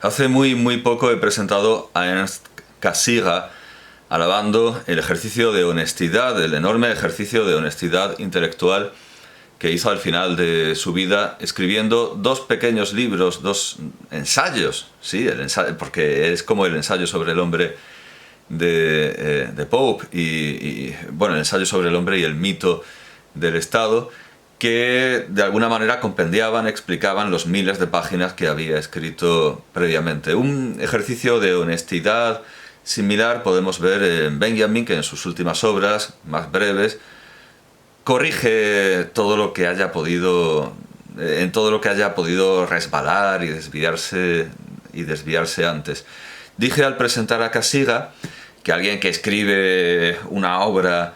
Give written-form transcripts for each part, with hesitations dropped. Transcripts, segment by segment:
Hace muy poco he presentado a Ernst Cassirer alabando el ejercicio de honestidad, el enorme ejercicio de honestidad intelectual que hizo al final de su vida escribiendo dos pequeños libros, dos ensayos, sí, porque es como el ensayo sobre el hombre de Pope bueno, el ensayo sobre el hombre y el mito del Estado, que de alguna manera compendiaban, explicaban los miles de páginas que había escrito previamente. Un ejercicio de honestidad similar podemos ver en Benjamin, que en sus últimas obras, más breves, corrige todo lo que haya podido, en todo lo que haya podido resbalar y desviarse antes. Dije al presentar a Cassirer que alguien que escribe una obra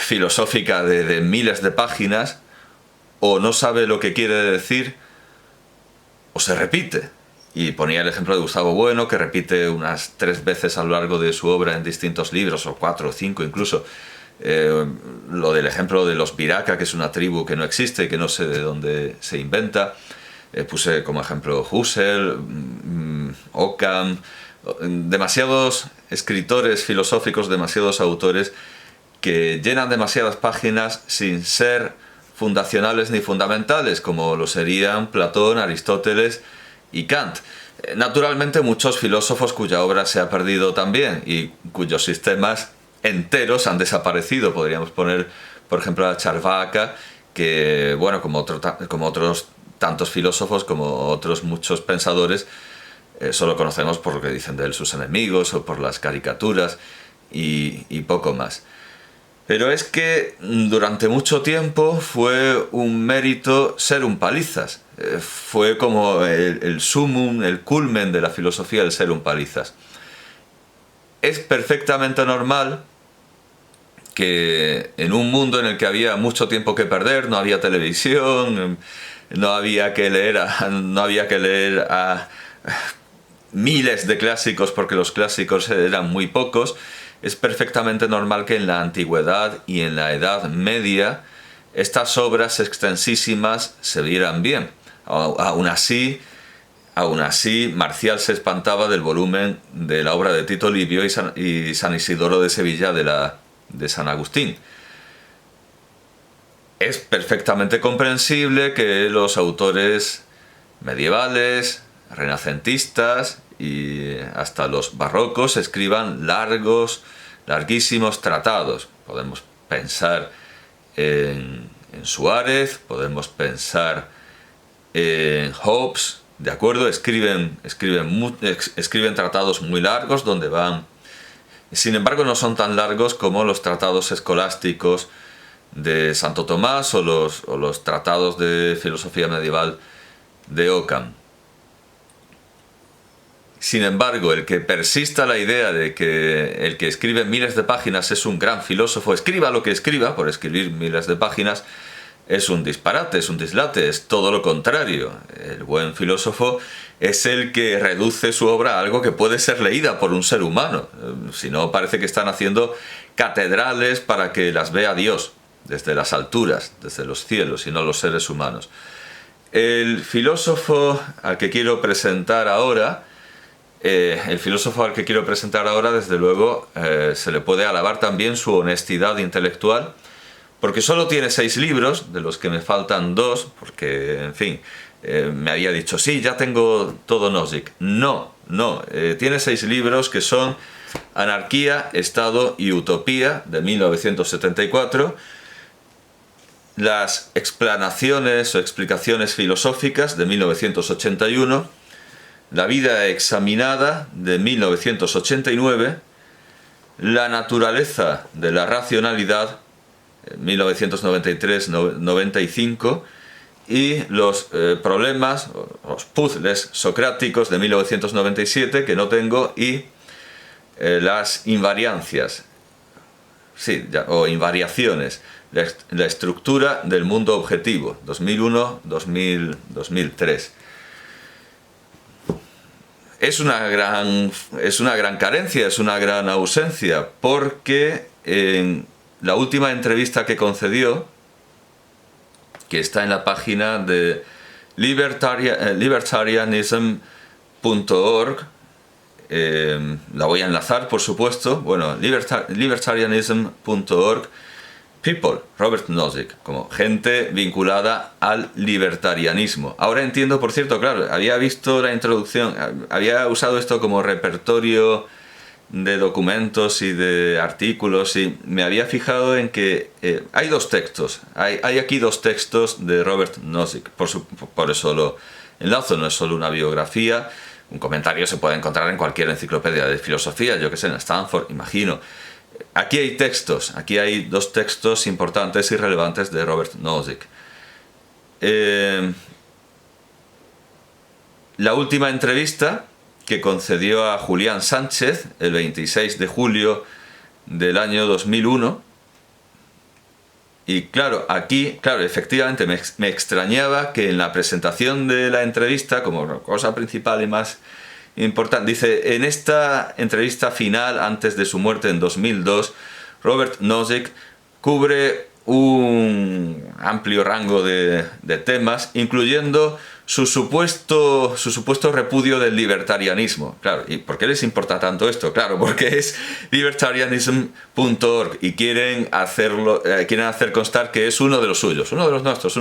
filosófica de miles de páginas o no sabe lo que quiere decir o se repite. Y ponía el ejemplo de Gustavo Bueno, que repite unas 3 veces a lo largo de su obra en distintos libros, o 4 o 5 incluso. Lo del ejemplo de los Biraka, que es una tribu que no existe, que no sé de dónde se inventa. Puse como ejemplo Husserl, Occam, demasiados escritores filosóficos, demasiados autores que llenan demasiadas páginas sin ser fundacionales ni fundamentales, como lo serían Platón, Aristóteles y Kant. Naturalmente muchos filósofos cuya obra se ha perdido también y cuyos sistemas enteros han desaparecido. Podríamos poner, por ejemplo, a Charvaka, que, bueno, como otros tantos filósofos, como otros muchos pensadores, solo conocemos por lo que dicen de él sus enemigos o por las caricaturas y poco más. Pero es que durante mucho tiempo fue un mérito ser un palizas. Fue como el sumum, el culmen de la filosofía, el ser un palizas. Es perfectamente normal que en un mundo en el que había mucho tiempo que perder, no había televisión, no había que leer a miles de clásicos porque los clásicos eran muy pocos. Es perfectamente normal que en la antigüedad y en la Edad Media estas obras extensísimas se vieran bien. Aún así, Marcial se espantaba del volumen de la obra de Tito Livio y San Isidoro de Sevilla de San Agustín. Es perfectamente comprensible que los autores medievales, renacentistas y hasta los barrocos escriban larguísimos tratados. Podemos pensar en Suárez, podemos pensar en Hobbes, ¿de acuerdo? Escriben tratados muy largos donde van... Sin embargo, no son tan largos como los tratados escolásticos de Santo Tomás o los tratados de filosofía medieval de Occam. Sin embargo, el que persista la idea de que el que escribe miles de páginas es un gran filósofo, escriba lo que escriba, por escribir miles de páginas, es un disparate, es un dislate, es todo lo contrario. El buen filósofo es el que reduce su obra a algo que puede ser leída por un ser humano. Si no, parece que están haciendo catedrales para que las vea Dios, desde las alturas, desde los cielos, y no los seres humanos. El filósofo al que quiero presentar ahora... desde luego, se le puede alabar también su honestidad intelectual, porque solo tiene 6 libros, de los que me faltan 2, porque, en fin, me había dicho, sí, ya tengo todo Nozick. No, tiene 6 libros que son Anarquía, Estado y Utopía, de 1974, Las explanaciones o explicaciones filosóficas, de 1981, La vida examinada, de 1989, La naturaleza de la racionalidad, 1993-95, y Los problemas, los puzzles socráticos, de 1997, que no tengo, y Las invariancias, o invariaciones, la estructura del mundo objetivo, 2001-2003. Es una gran carencia, es una gran ausencia, porque en la última entrevista que concedió, que está en la página de libertarianism la voy a enlazar, por supuesto. Bueno, libertarianism.org. People, Robert Nozick, como gente vinculada al libertarianismo. Ahora entiendo, por cierto, claro, había visto la introducción, había usado esto como repertorio de documentos y de artículos, y me había fijado en que hay dos textos, hay aquí dos textos de Robert Nozick, por eso lo enlazo, no es solo una biografía. Un comentario se puede encontrar en cualquier enciclopedia de filosofía, yo que sé, en Stanford, imagino. Aquí hay textos, aquí hay dos textos importantes y relevantes de Robert Nozick. La última entrevista que concedió a Julián Sánchez el 26 de julio del año 2001. Y claro, aquí, claro, efectivamente me extrañaba que en la presentación de la entrevista, como cosa principal y más importante, dice: en esta entrevista final antes de su muerte en 2002, Robert Nozick cubre un amplio rango de temas, incluyendo su supuesto repudio del libertarianismo. Claro, ¿y por qué les importa tanto esto? Claro, porque es libertarianism.org y quieren hacer constar que es uno de los suyos, uno de los nuestros.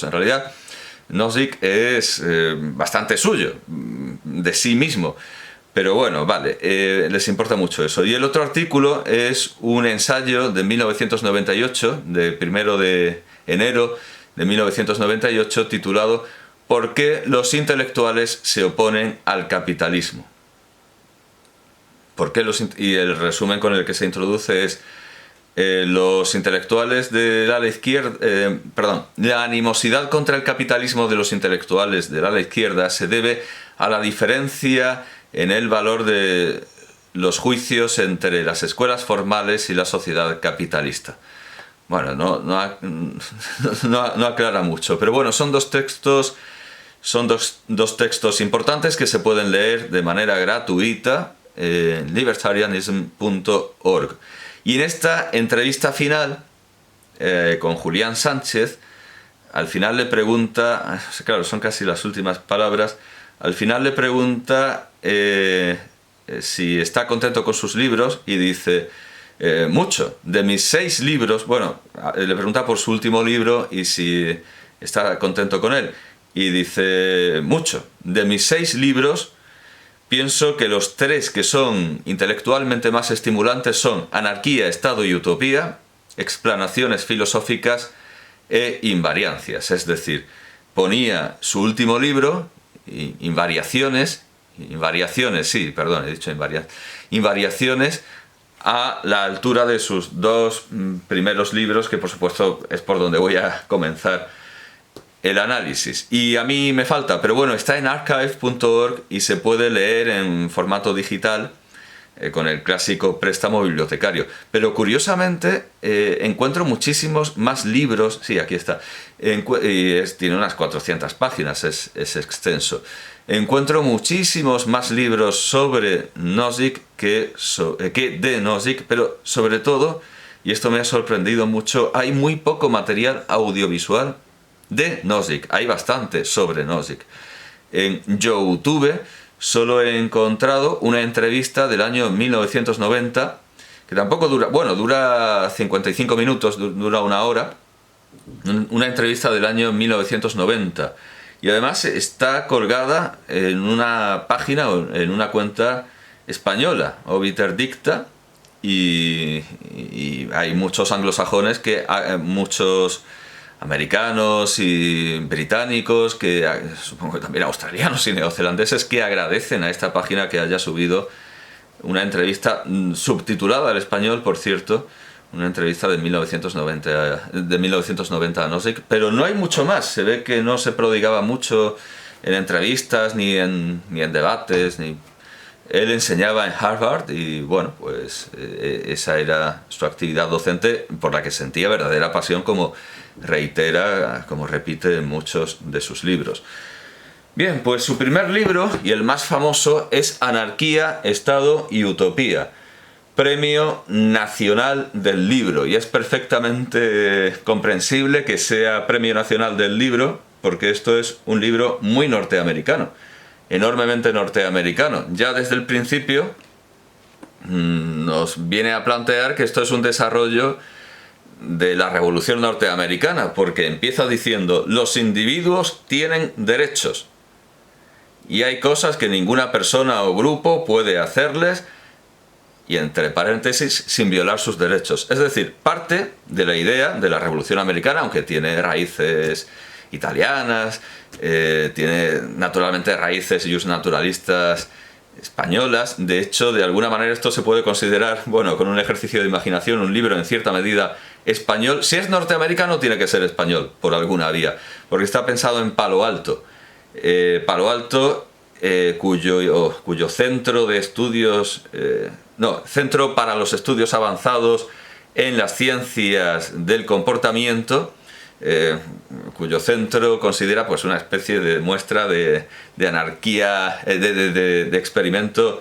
En realidad, Nozick es bastante suyo, de sí mismo. Pero bueno, vale, les importa mucho eso. Y el otro artículo es un ensayo de 1998, de 1 de enero de 1998, titulado ¿Por qué los intelectuales se oponen al capitalismo? Y el resumen con el que se introduce es: los intelectuales del ala izquierda, la animosidad contra el capitalismo de los intelectuales del ala izquierda se debe a la diferencia en el valor de los juicios entre las escuelas formales y la sociedad capitalista. Bueno, no aclara mucho, pero bueno, son dos textos importantes que se pueden leer de manera gratuita en libertarianism.org. Y en esta entrevista final con Julián Sánchez, al final le pregunta, claro, son casi las últimas palabras, al final le pregunta si está contento con sus libros, y dice: mucho. De mis 6 libros, bueno, le pregunta por su último libro y si está contento con él, y dice: mucho. De mis 6 libros, pienso que los 3 que son intelectualmente más estimulantes son Anarquía, Estado y Utopía, Explanaciones filosóficas e Invariancias. Es decir, ponía su último libro, Invariaciones, a la altura de sus 2 primeros libros, que por supuesto es por donde voy a comenzar el análisis. Y a mí me falta, pero bueno, está en archive.org y se puede leer en formato digital con el clásico préstamo bibliotecario. Pero curiosamente encuentro muchísimos más libros. Sí, aquí está. Tiene unas 400 páginas, es extenso. Encuentro muchísimos más libros sobre Nozick que de Nozick, pero sobre todo, y esto me ha sorprendido mucho, hay muy poco material audiovisual de Nozick. Hay bastante sobre Nozick. En YouTube solo he encontrado una entrevista del año 1990, que tampoco dura 55 minutos, dura 1 hora, una entrevista del año 1990. Y además está colgada en una página, en una cuenta española, Obiter Dicta, y hay muchos anglosajones, muchos americanos y británicos, supongo que también australianos y neozelandeses, que agradecen a esta página que haya subido una entrevista subtitulada al español, por cierto, una entrevista de 1990 a Nozick, pero no hay mucho más. Se ve que no se prodigaba mucho en entrevistas ni en debates. Él enseñaba en Harvard y bueno, pues esa era su actividad docente, por la que sentía verdadera pasión, como repite en muchos de sus libros. Bien, pues su primer libro, y el más famoso, es Anarquía, Estado y Utopía, Premio Nacional del Libro, y es perfectamente comprensible que sea Premio Nacional del Libro, porque esto es un libro muy norteamericano. enormemente norteamericano. Ya desde el principio nos viene a plantear que esto es un desarrollo de la Revolución Norteamericana, porque empieza diciendo: los individuos tienen derechos y hay cosas que ninguna persona o grupo puede hacerles, y entre paréntesis, sin violar sus derechos. Es decir, parte de la idea de la Revolución Americana, aunque tiene raíces italianas, tiene naturalmente raíces naturalistas españolas. De hecho, de alguna manera esto se puede considerar, bueno, con un ejercicio de imaginación, un libro en cierta medida español. Si es norteamericano, tiene que ser español, por alguna vía, porque está pensado en Palo Alto. Palo Alto, cuyo centro de estudios, Centro para los Estudios Avanzados en las Ciencias del Comportamiento, cuyo centro considera pues una especie de muestra de anarquía, de experimento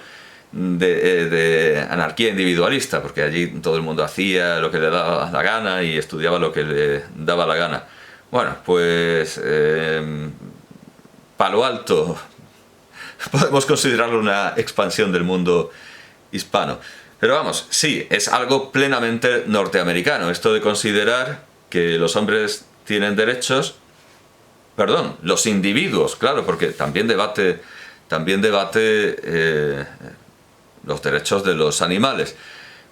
de anarquía individualista, porque allí todo el mundo hacía lo que le daba la gana y estudiaba lo que le daba la gana. Bueno, pues Palo Alto podemos considerarlo una expansión del mundo hispano. Pero vamos, sí, es algo plenamente norteamericano, esto de considerar que los hombres tienen derechos, los individuos, claro, porque también debate los derechos de los animales.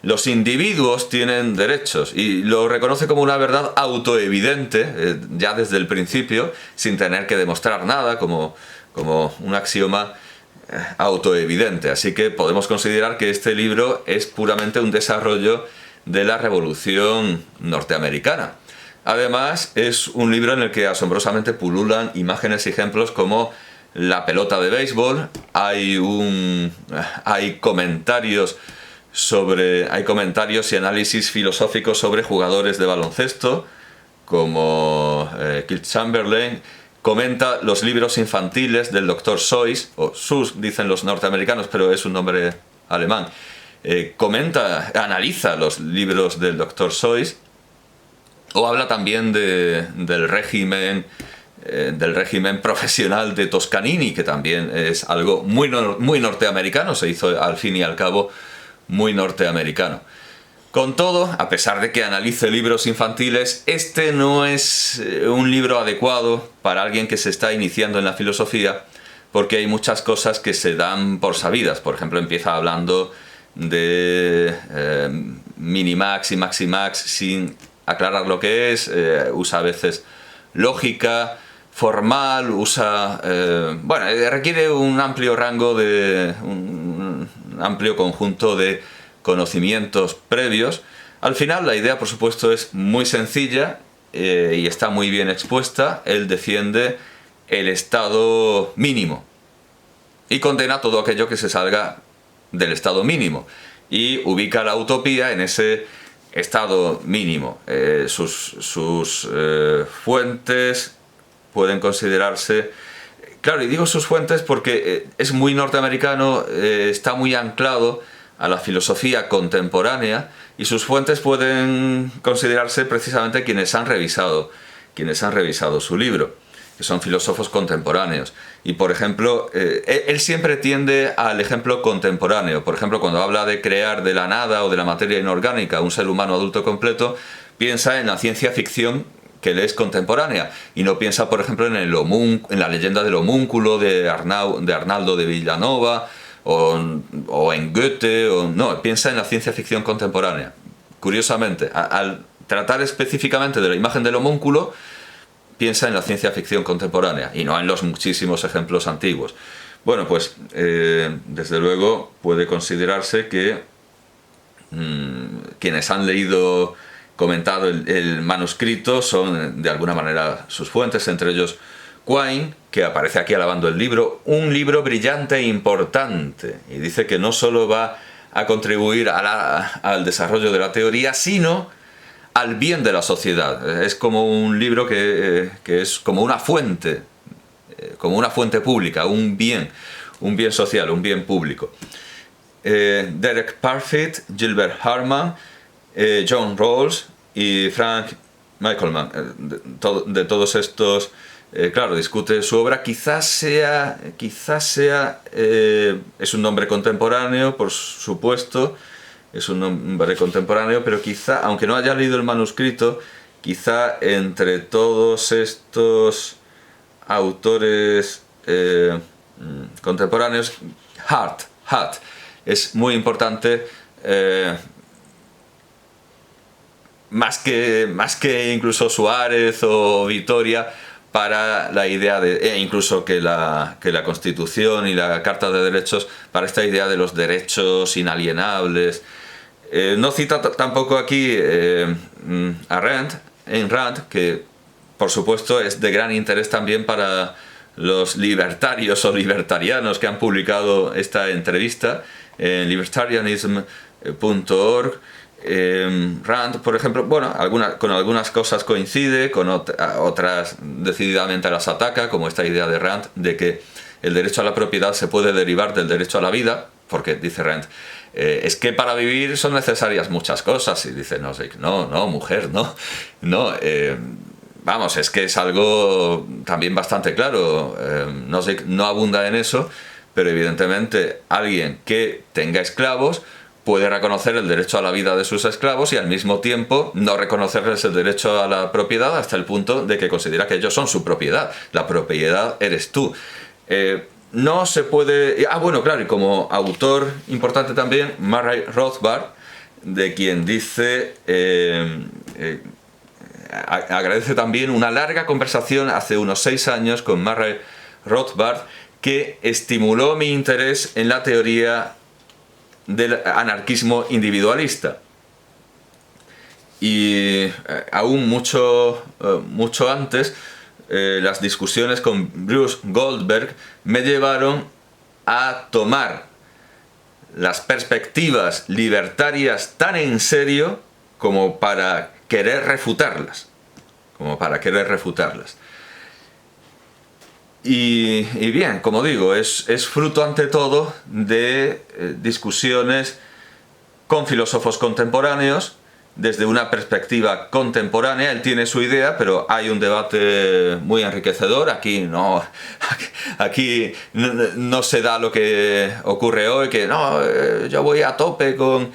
Los individuos tienen derechos y lo reconoce como una verdad autoevidente, ya desde el principio, sin tener que demostrar nada, como un axioma autoevidente. Así que podemos considerar que este libro es puramente un desarrollo de la Revolución Norteamericana. Además, es un libro en el que asombrosamente pululan imágenes y ejemplos como la pelota de béisbol. Hay comentarios y análisis filosóficos sobre jugadores de baloncesto, como Wilt Chamberlain. Comenta los libros infantiles del Dr. Seuss, o Seuss dicen los norteamericanos, pero es un nombre alemán. Analiza los libros del Dr. Seuss, o habla también del régimen profesional de Toscanini, que también es algo muy norteamericano, se hizo al fin y al cabo muy norteamericano. Con todo, a pesar de que analice libros infantiles, este no es un libro adecuado para alguien que se está iniciando en la filosofía, porque hay muchas cosas que se dan por sabidas. Por ejemplo, empieza hablando de minimax y maximax sin aclarar lo que es, usa a veces lógica formal, requiere un amplio rango un amplio conjunto de conocimientos previos. Al final la idea, por supuesto, es muy sencilla y está muy bien expuesta. Él defiende el estado mínimo y condena todo aquello que se salga del estado mínimo y ubica la utopía en ese estado mínimo. Sus fuentes pueden considerarse... Claro, y digo sus fuentes porque es muy norteamericano, está muy anclado a la filosofía contemporánea, y sus fuentes pueden considerarse precisamente quienes han revisado su libro, que son filósofos contemporáneos. Y por ejemplo, él siempre tiende al ejemplo contemporáneo. Por ejemplo, cuando habla de crear de la nada o de la materia inorgánica un ser humano adulto completo, piensa en la ciencia ficción que le es contemporánea, y no piensa, por ejemplo, en la leyenda del homúnculo de Arnaldo de Villanova, o en Goethe, no, piensa en la ciencia ficción contemporánea. Curiosamente, al tratar específicamente de la imagen del homúnculo, piensa en la ciencia ficción contemporánea y no en los muchísimos ejemplos antiguos. Bueno, pues desde luego puede considerarse que quienes han comentado el manuscrito son de alguna manera sus fuentes, entre ellos Quine, que aparece aquí alabando el libro, un libro brillante e importante, y dice que no solo va a contribuir al desarrollo de la teoría, sino al bien de la sociedad. Es como un libro que es como una fuente pública, un bien social, un bien público. Derek Parfit, Gilbert Harman, John Rawls y Frank Michelman, de todos estos claro, discute su obra. Quizás sea, es un nombre contemporáneo, por supuesto, es un nombre contemporáneo, pero quizá, aunque no haya leído el manuscrito, quizá entre todos estos autores contemporáneos, Hart es muy importante, más que incluso Suárez o Vitoria, para la idea de, incluso que la Constitución y la Carta de Derechos, para esta idea de los derechos inalienables. No cita tampoco aquí a Ayn Rand, que por supuesto es de gran interés también para los libertarios o libertarianos que han publicado esta entrevista en libertarianism.org. Rand, por ejemplo, bueno, con algunas cosas coincide, con otras decididamente las ataca, como esta idea de Rand de que el derecho a la propiedad se puede derivar del derecho a la vida, porque dice Rand, es que para vivir son necesarias muchas cosas, y dice Nozick, no, mujer, no, vamos, es que es algo también bastante claro. Nozick no abunda en eso, pero evidentemente alguien que tenga esclavos puede reconocer el derecho a la vida de sus esclavos y al mismo tiempo no reconocerles el derecho a la propiedad hasta el punto de que considera que ellos son su propiedad. La propiedad eres tú. No se puede... bueno, claro, y como autor importante también, Murray Rothbard, de quien dice... agradece también una larga conversación hace unos 6 años con Murray Rothbard, que estimuló mi interés en la teoría del anarquismo individualista. Y aún mucho antes, las discusiones con Bruce Goldberg me llevaron a tomar las perspectivas libertarias tan en serio como para querer refutarlas. Y bien, como digo, es fruto ante todo de discusiones con filósofos contemporáneos, desde una perspectiva contemporánea. Él tiene su idea, pero hay un debate muy enriquecedor. Aquí no se da lo que ocurre hoy, que no, yo voy a tope con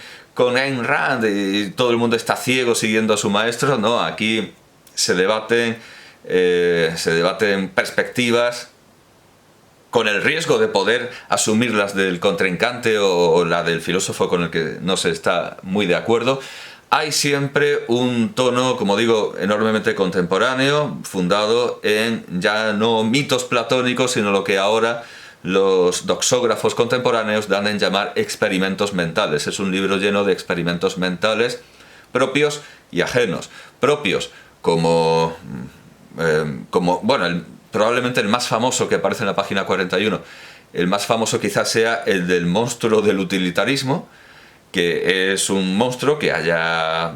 Ayn Rand y todo el mundo está ciego siguiendo a su maestro. No, aquí se debaten perspectivas con el riesgo de poder asumir las del contrincante o la del filósofo con el que no se está muy de acuerdo. Hay siempre un tono, como digo, enormemente contemporáneo, fundado en ya no mitos platónicos, sino lo que ahora los doxógrafos contemporáneos dan en llamar experimentos mentales. Es un libro lleno de experimentos mentales propios y ajenos. Propios como bueno, probablemente el más famoso que aparece en la página 41, el más famoso quizás sea el del monstruo del utilitarismo, que es un monstruo que haya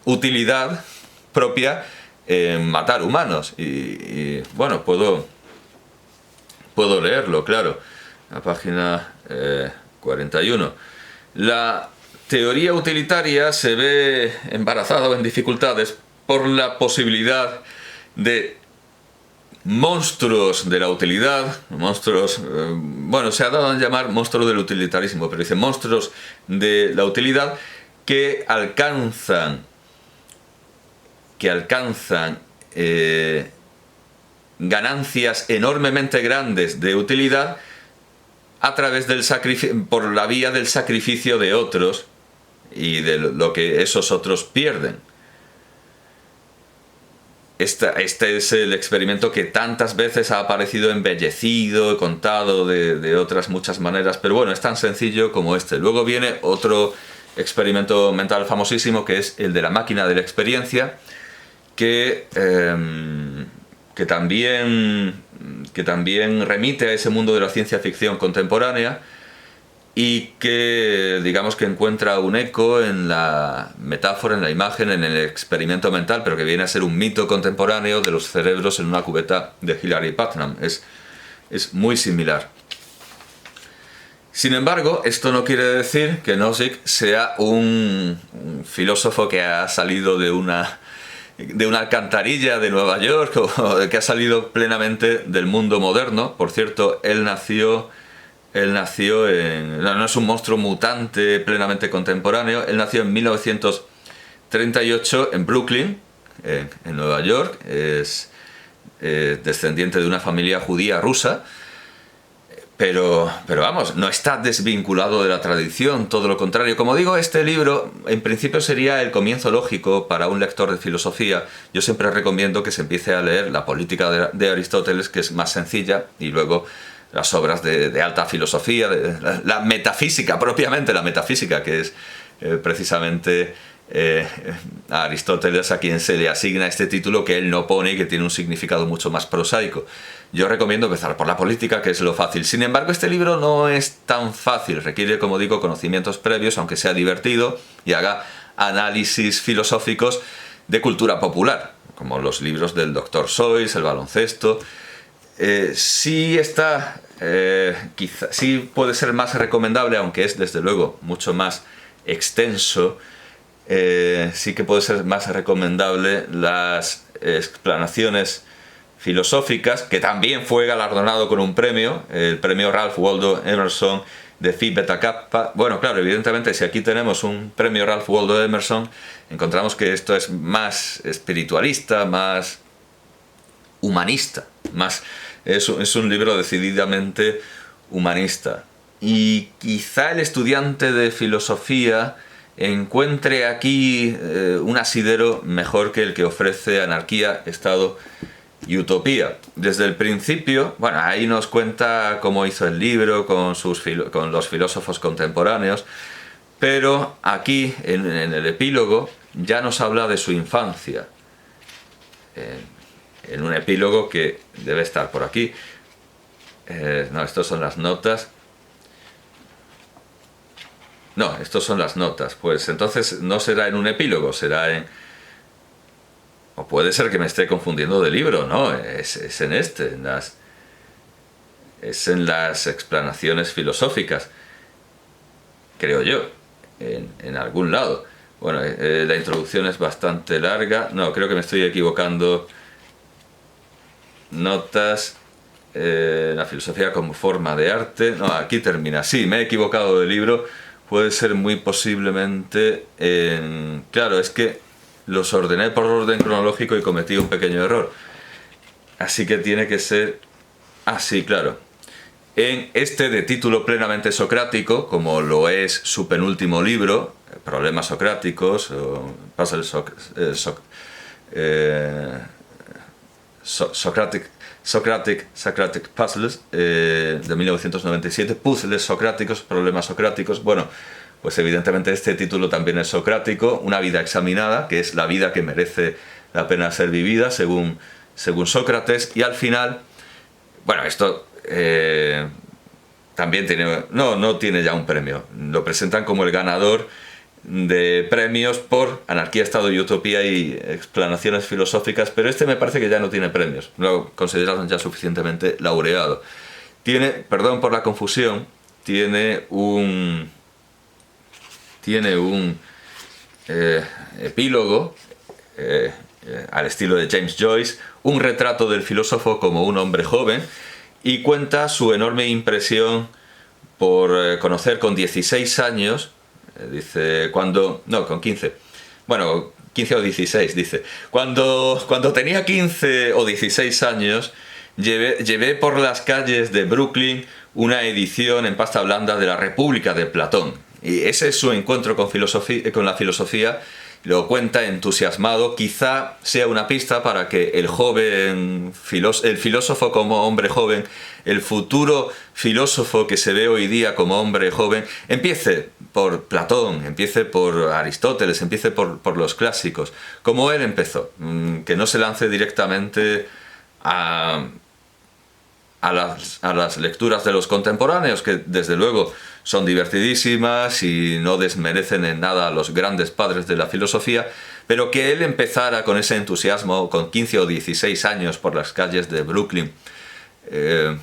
utilidad propia en matar humanos. Y bueno, puedo leerlo, claro. La página 41. La teoría utilitaria se ve embarazada o en dificultades por la posibilidad de monstruos de la utilidad, monstruos, bueno, se ha dado a llamar monstruos del utilitarismo, pero dice monstruos de la utilidad que alcanzan ganancias enormemente grandes de utilidad a través del por la vía del sacrificio de otros y de lo que esos otros pierden. Este es el experimento que tantas veces ha aparecido embellecido y contado de otras muchas maneras, pero bueno, es tan sencillo como este. Luego viene otro experimento mental famosísimo, que es el de la máquina de la experiencia, que también remite a ese mundo de la ciencia ficción contemporánea y que, digamos, que encuentra un eco en la metáfora, en la imagen, en el experimento mental, pero que viene a ser un mito contemporáneo de los cerebros en una cubeta de Hilary Putnam. Es muy similar. Sin embargo, esto no quiere decir que Nozick sea un filósofo que ha salido de una de una alcantarilla de Nueva York, o que ha salido plenamente del mundo moderno. Por cierto, él nació no es un monstruo mutante plenamente contemporáneo, él nació en 1938 en Brooklyn, en Nueva York, es descendiente de una familia judía rusa, pero vamos, no está desvinculado de la tradición, todo lo contrario. Como digo, este libro en principio sería el comienzo lógico para un lector de filosofía. Yo siempre recomiendo que se empiece a leer la Política de Aristóteles, que es más sencilla, y luego las obras de alta filosofía, la metafísica, propiamente la metafísica, que es precisamente a Aristóteles a quien se le asigna este título que él no pone y que tiene un significado mucho más prosaico. Yo recomiendo empezar por la política, que es lo fácil. Sin embargo, este libro no es tan fácil, requiere, como digo, conocimientos previos, aunque sea divertido y haga análisis filosóficos de cultura popular, como los libros del Dr. Seuss, el baloncesto. Sí está, quizá, sí puede ser más recomendable, aunque es desde luego mucho más extenso. Sí que puede ser más recomendable las explanaciones filosóficas, que también fue galardonado con un premio, el premio Ralph Waldo Emerson de Phi Beta Kappa. Bueno, claro, evidentemente si aquí tenemos un premio Ralph Waldo Emerson, encontramos que esto es más espiritualista, más humanista, es un libro decididamente humanista. Y quizá el estudiante de filosofía encuentre aquí un asidero mejor que el que ofrece Anarquía, Estado y Utopía. Desde el principio, bueno, ahí nos cuenta cómo hizo el libro con los filósofos contemporáneos, pero aquí, en el epílogo, ya nos habla de su infancia. En un epílogo que debe estar por aquí. No, estas son las notas. No, estos son las notas. Pues entonces no será en un epílogo, será en... O puede ser que me esté confundiendo de libro, ¿no? Es en este, es en las explanaciones filosóficas, creo yo, en algún lado. Bueno, la introducción es bastante larga. No, creo que me estoy equivocando. Notas, la filosofía como forma de arte. No, aquí termina. Sí, me he equivocado de libro. Puede ser muy posiblemente claro, es que los ordené por orden cronológico y cometí un pequeño error. Así que tiene que ser... Ah, sí, claro. En este de título plenamente socrático, como lo es su penúltimo libro, Problemas Socráticos, o Puzzles Socratic Puzzles, de 1997, Puzzles Socráticos, Problemas Socráticos. Bueno, pues evidentemente este título también es socrático, una vida examinada, que es la vida que merece la pena ser vivida, según Sócrates, y al final, bueno, esto también tiene, no tiene ya un premio, lo presentan como el ganador de premios por Anarquía, Estado y Utopía y explanaciones filosóficas, pero este me parece que ya no tiene premios, lo consideraron ya suficientemente laureado. Tiene, perdón por la confusión, tiene un epílogo al estilo de James Joyce, un retrato del filósofo como un hombre joven, y cuenta su enorme impresión por conocer con 16 años, dice, con 15, bueno, 15 o 16, dice, cuando tenía 15 o 16 años, llevé por las calles de Brooklyn una edición en pasta blanda de la República de Platón. Y ese es su encuentro con la filosofía, lo cuenta entusiasmado. Quizá sea una pista para que el filósofo como hombre joven, el futuro filósofo que se ve hoy día como hombre joven, empiece por Platón, empiece por Aristóteles, empiece por los clásicos, como él empezó, que no se lance directamente a las lecturas de los contemporáneos, que desde luego son divertidísimas y no desmerecen en nada a los grandes padres de la filosofía, pero que él empezara con ese entusiasmo con 15 o 16 años por las calles de Brooklyn,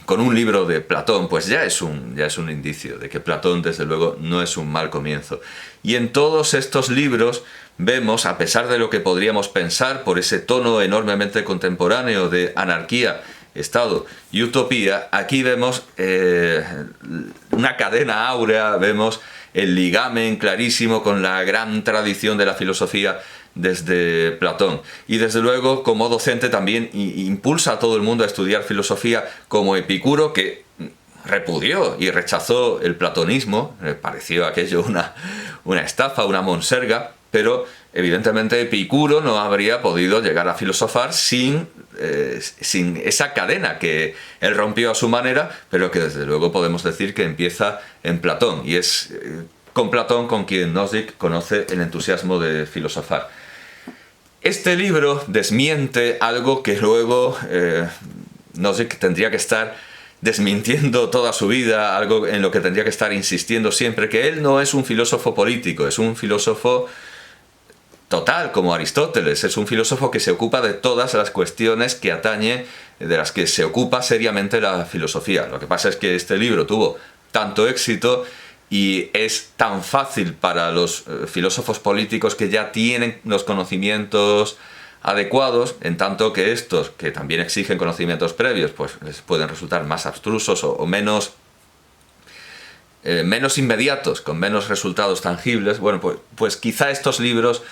con un libro de Platón, pues ya es un indicio de que Platón, desde luego, no es un mal comienzo. Y en todos estos libros vemos, a pesar de lo que podríamos pensar por ese tono enormemente contemporáneo de anarquía, Estado y utopía, aquí vemos una cadena áurea, vemos el ligamen clarísimo con la gran tradición de la filosofía desde Platón. Y desde luego, como docente, también impulsa a todo el mundo a estudiar filosofía, como Epicuro, que repudió y rechazó el platonismo. Me pareció aquello una estafa, una monserga, pero evidentemente Epicuro no habría podido llegar a filosofar sin esa cadena que él rompió a su manera, pero que desde luego podemos decir que empieza en Platón, y es con Platón con quien Nozick conoce el entusiasmo de filosofar. Este libro desmiente algo que luego Nozick tendría que estar desmintiendo toda su vida, algo en lo que tendría que estar insistiendo siempre, que él no es un filósofo político, es un filósofo total, como Aristóteles, es un filósofo que se ocupa de todas las cuestiones que atañe, de las que se ocupa seriamente la filosofía. Lo que pasa es que este libro tuvo tanto éxito y es tan fácil para los filósofos políticos que ya tienen los conocimientos adecuados, en tanto que estos, que también exigen conocimientos previos, pues les pueden resultar más abstrusos o menos inmediatos, con menos resultados tangibles. Bueno, pues quizá estos libros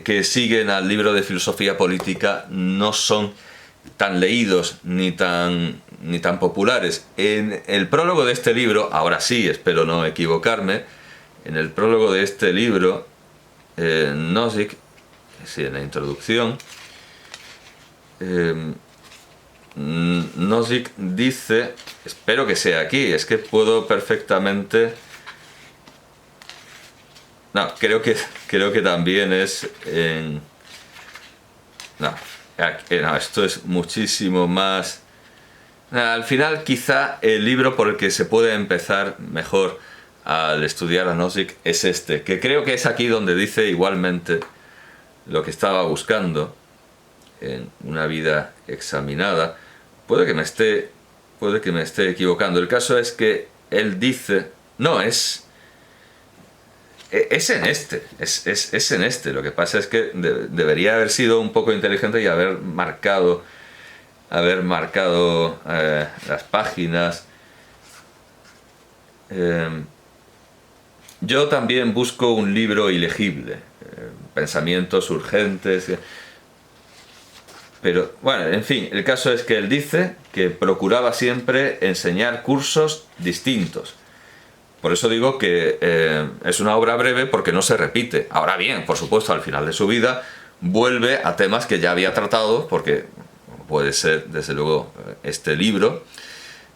que siguen al libro de filosofía política no son tan leídos ni tan populares. En el prólogo de este libro, ahora sí, espero no equivocarme, en el prólogo de este libro, Nozick, sí, en la introducción, Nozick dice, espero que sea aquí, es que puedo perfectamente... No, creo que también es en... No, esto es muchísimo más... Al final, quizá el libro por el que se puede empezar mejor al estudiar a Nozick es este, que creo que es aquí donde dice igualmente lo que estaba buscando en Una vida examinada. Puede que me esté equivocando. El caso es que él dice... No, es en este. Es en este. Lo que pasa es que debería haber sido un poco inteligente y haber marcado las páginas. Yo también busco un libro ilegible, pensamientos urgentes, pero bueno, en fin, el caso es que él dice que procuraba siempre enseñar cursos distintos. Por eso digo que es una obra breve, porque no se repite. Ahora bien, por supuesto, al final de su vida vuelve a temas que ya había tratado, porque puede ser, desde luego, este libro,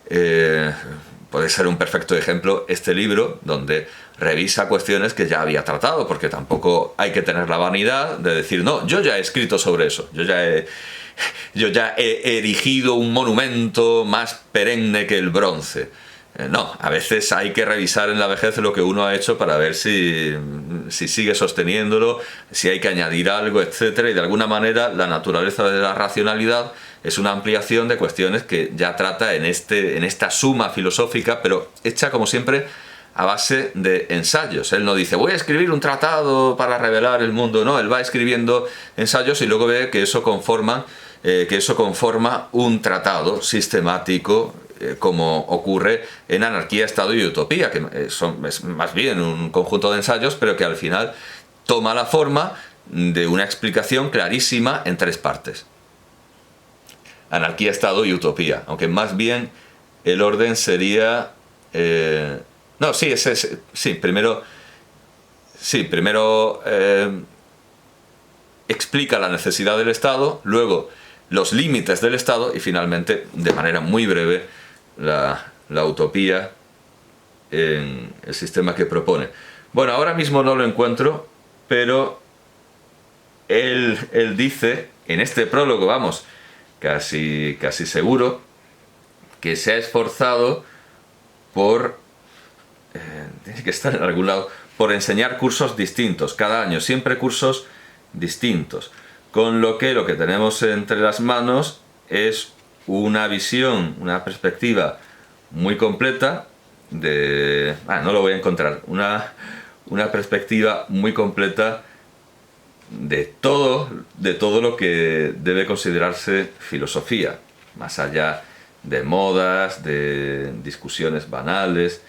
puede ser un perfecto ejemplo este libro, donde revisa cuestiones que ya había tratado, porque tampoco hay que tener la vanidad de decir, no, yo ya he escrito sobre eso, yo ya he erigido un monumento más perenne que el bronce. No, a veces hay que revisar en la vejez lo que uno ha hecho para ver si sigue sosteniéndolo, si hay que añadir algo, etcétera, y de alguna manera la naturaleza de la racionalidad es una ampliación de cuestiones que ya trata en esta suma filosófica, pero hecha, como siempre, a base de ensayos. Él no dice, voy a escribir un tratado para revelar el mundo, no, él va escribiendo ensayos y luego ve que eso conforma un tratado sistemático, como ocurre en Anarquía, Estado y Utopía, que es más bien un conjunto de ensayos, pero que al final toma la forma de una explicación clarísima en 3 partes. Anarquía, Estado y Utopía, aunque más bien el orden sería... no, sí, primero explica la necesidad del Estado, luego los límites del Estado y finalmente, de manera muy breve, la utopía en el sistema que propone. Bueno, ahora mismo no lo encuentro, pero él dice, en este prólogo, vamos, casi seguro, que se ha esforzado por, tiene que estar en algún lado, por enseñar cursos distintos, cada año, siempre cursos distintos. Con lo que tenemos entre las manos es una visión, una perspectiva muy completa de... no lo voy a encontrar. Una perspectiva muy completa de todo lo que debe considerarse filosofía, más allá de modas, de discusiones banales,